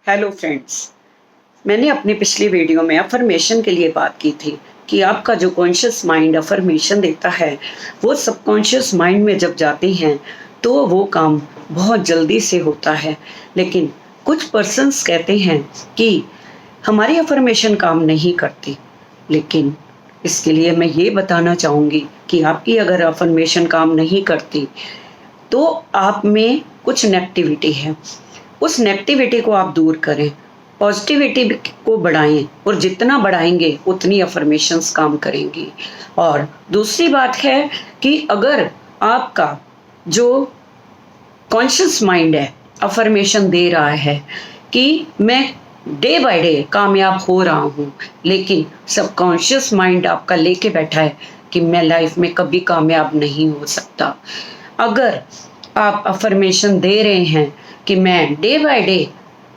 Hello friends. मैंने अपनी पिछली वीडियो में अफर्मेशन के लिए बात की थी कि आपका जो कॉन्शियस माइंड अफर्मेशन देता है वो सबकॉन्शियस माइंड में जब जाती हैं तो वो काम बहुत जल्दी से होता है। लेकिन कुछ पर्सन्स कहते हैं कि हमारी अफर्मेशन काम नहीं करती। लेकिन इसके लिए मैं ये बताना चाहूँगी कि आपकी अगर अफर्मेशन काम नहीं करती तो आप में कुछ नेगेटिविटी है। उस नेगेटिविटी को आप दूर करें, पॉजिटिविटी को बढ़ाएं और जितना बढ़ाएंगे उतनी अफर्मेशंस काम करेंगी। और दूसरी बात है कि अगर आपका जो कॉन्शियस माइंड है अफर्मेशन दे रहा है कि मैं डे बाय डे कामयाब हो रहा हूँ, लेकिन सबकॉन्शियस माइंड आपका लेके बैठा है कि मैं लाइफ में कभी कामयाब नहीं हो सकता। अगर आप अफर्मेशन दे रहे हैं कि मैं डे बाय डे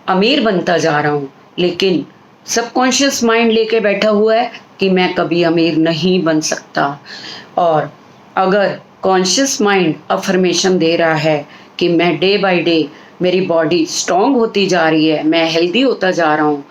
अमीर बनता जा रहा हूँ, लेकिन सबकॉन्शियस माइंड लेके बैठा हुआ है कि मैं कभी अमीर नहीं बन सकता। और अगर कॉन्शियस माइंड अफर्मेशन दे रहा है कि मैं डे बाय डे मेरी बॉडी स्ट्रांग होती जा रही है, मैं हेल्दी होता जा रहा हूँ,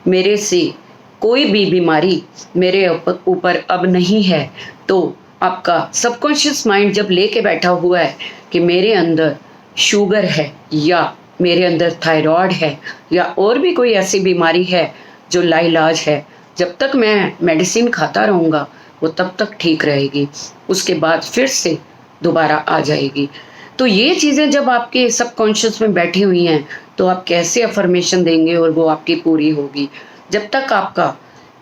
मेरे से कोई भी बीमारी मेरे ऊपर अब नहीं है, तो आपका सबकॉन्शियस माइंड जब लेके बैठा हुआ है कि मेरे अंदर शुगर है या मेरे अंदर थायराइड है या और भी कोई ऐसी बीमारी है जो लाइलाज है, जब तक मैं मेडिसिन खाता रहूँगा वो तब तक ठीक रहेगी, उसके बाद फिर से दोबारा आ जाएगी। तो ये चीज़ें जब आपके सबकॉन्शियस में बैठी हुई हैं तो आप कैसे अफर्मेशन देंगे और वो आपकी पूरी होगी। जब तक आपका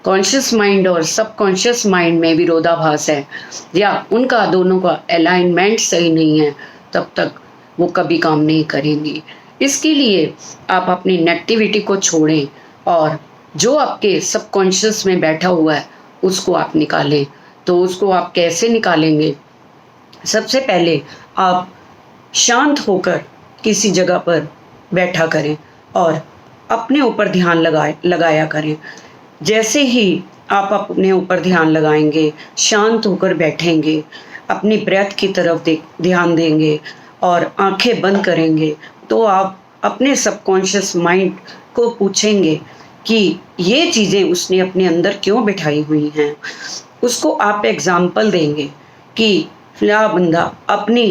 कॉन्शियस माइंड और सबकॉन्शियस माइंड में विरोधाभास है या उनका दोनों का अलाइनमेंट सही नहीं है, तब तक वो कभी काम नहीं करेंगी। इसके लिए आप अपनी नेगेटिविटी को छोड़ें और जो आपके सबकॉन्शियस में बैठा हुआ है उसको आप निकालें। तो उसको आप कैसे निकालेंगे? सबसे पहले आप शांत होकर किसी जगह पर बैठा करें और अपने ऊपर ध्यान लगाया करें। जैसे ही आप अपने ऊपर ध्यान लगाएंगे, शांत होकर बैठेंगे, अपनी ब्रेथ की तरफ ध्यान देंगे और आंखें बंद करेंगे, तो आप अपने सबकॉन्शियस माइंड को पूछेंगे कि ये चीज़ें उसने अपने अंदर क्यों बिठाई हुई हैं। उसको आप एग्जाम्पल देंगे कि फला बंदा अपनी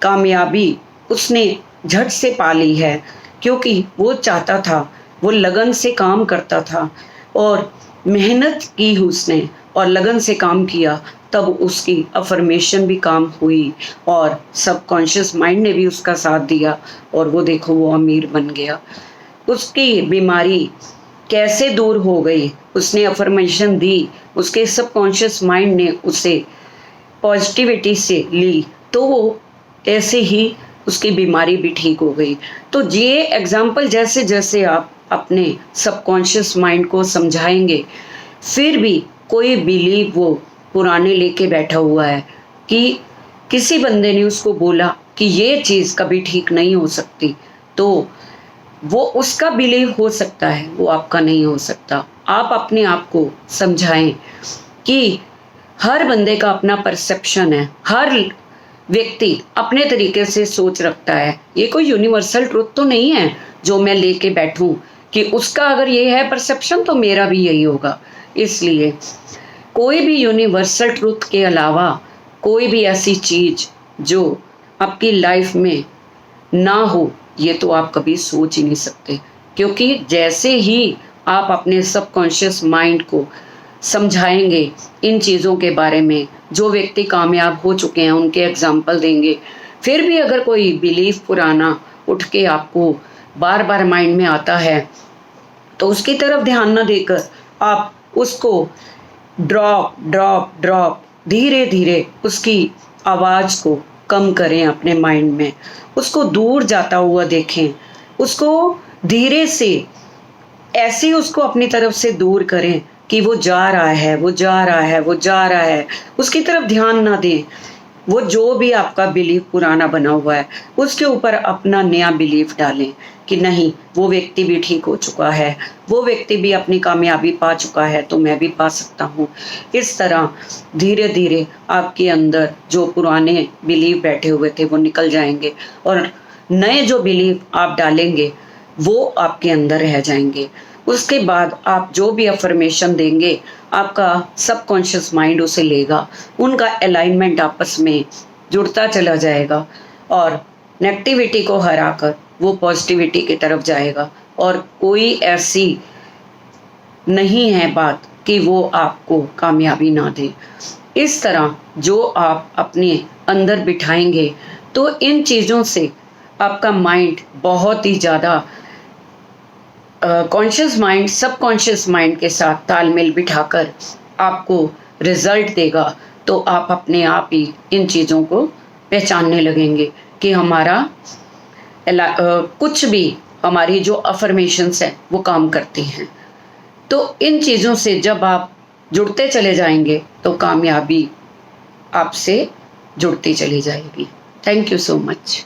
कामयाबी उसने झट से पा ली है क्योंकि वो चाहता था, वो लगन से काम करता था और मेहनत की उसने और लगन से काम किया, तब उसकी अफर्मेशन भी काम हुई और सबकॉन्शियस माइंड ने भी उसका साथ दिया और वो देखो वो अमीर बन गया। उसकी बीमारी कैसे दूर हो गई? उसने अफर्मेशन दी, उसके सबकॉन्शियस माइंड ने उसे पॉजिटिविटी से ली, तो वो ऐसे ही उसकी बीमारी भी ठीक हो गई। तो ये एग्जाम्पल जैसे जैसे आप अपने सबकॉन्शियस माइंड को समझाएंगे, फिर भी कोई बिलीव वो पुराने लेके बैठा हुआ है कि किसी बंदे ने उसको बोला कि ये चीज़ कभी ठीक नहीं हो सकती, तो वो उसका बिलीव हो सकता है, वो आपका नहीं हो सकता। आप अपने आप को समझाएं कि हर बंदे का अपना परसेप्शन है, हर व्यक्ति अपने तरीके से सोच रखता है। ये कोई यूनिवर्सल ट्रुथ तो नहीं है जो मैं लेके बैठूं कि उसका अगर ये है परसेप्शन तो मेरा भी यही होगा। इसलिए कोई भी यूनिवर्सल ट्रुथ के अलावा कोई भी ऐसी चीज़ जो आपकी लाइफ में ना हो, ये तो आप कभी सोच ही नहीं सकते। क्योंकि जैसे ही आप अपने सबकॉन्शियस माइंड को समझाएंगे इन चीज़ों के बारे में, जो व्यक्ति कामयाब हो चुके हैं उनके एग्जाम्पल देंगे, फिर भी अगर कोई बिलीफ पुराना उठ के आपको बार बार माइंड में आता है तो उसकी तरफ ध्यान ना देकर आप उसको ड्रॉप ड्रॉप ड्रॉप धीरे धीरे उसकी आवाज़ को कम करें अपने माइंड में, उसको दूर जाता हुआ देखें, उसको धीरे से ऐसे उसको अपनी तरफ से दूर करें कि वो जा रहा है, वो जा रहा है, वो जा रहा है, उसकी तरफ ध्यान ना दें। वो जो भी आपका बिलीफ पुराना बना हुआ है उसके ऊपर अपना नया बिलीफ डालें कि नहीं, वो व्यक्ति भी ठीक हो चुका है, वो व्यक्ति भी अपनी कामयाबी पा चुका है, तो मैं भी पा सकता हूँ। इस तरह धीरे धीरे आपके अंदर जो पुराने बिलीफ बैठे हुए थे वो निकल जाएंगे और नए जो बिलीफ आप डालेंगे वो आपके अंदर रह जाएंगे। उसके बाद आप जो भी अफर्मेशन देंगे, आपका सबकॉन्शियस माइंड उसे लेगा, उनका अलाइनमेंट आपस में जुड़ता चला जाएगा और नेगेटिविटी को हराकर वो पॉजिटिविटी की तरफ जाएगा। और कोई ऐसी नहीं है बात कि वो आपको कामयाबी ना दे। इस तरह जो आप अपने अंदर बिठाएंगे तो इन चीज़ों से आपका माइंड बहुत ही ज़्यादा कॉन्शियस माइंड सबकॉन्शियस माइंड के साथ तालमेल बिठाकर आपको रिजल्ट देगा। तो आप अपने आप ही इन चीज़ों को पहचानने लगेंगे कि हमारा कुछ भी हमारी जो अफर्मेशंस है वो काम करती हैं। तो इन चीज़ों से जब आप जुड़ते चले जाएंगे तो कामयाबी आपसे जुड़ती चली जाएगी। Thank you so much.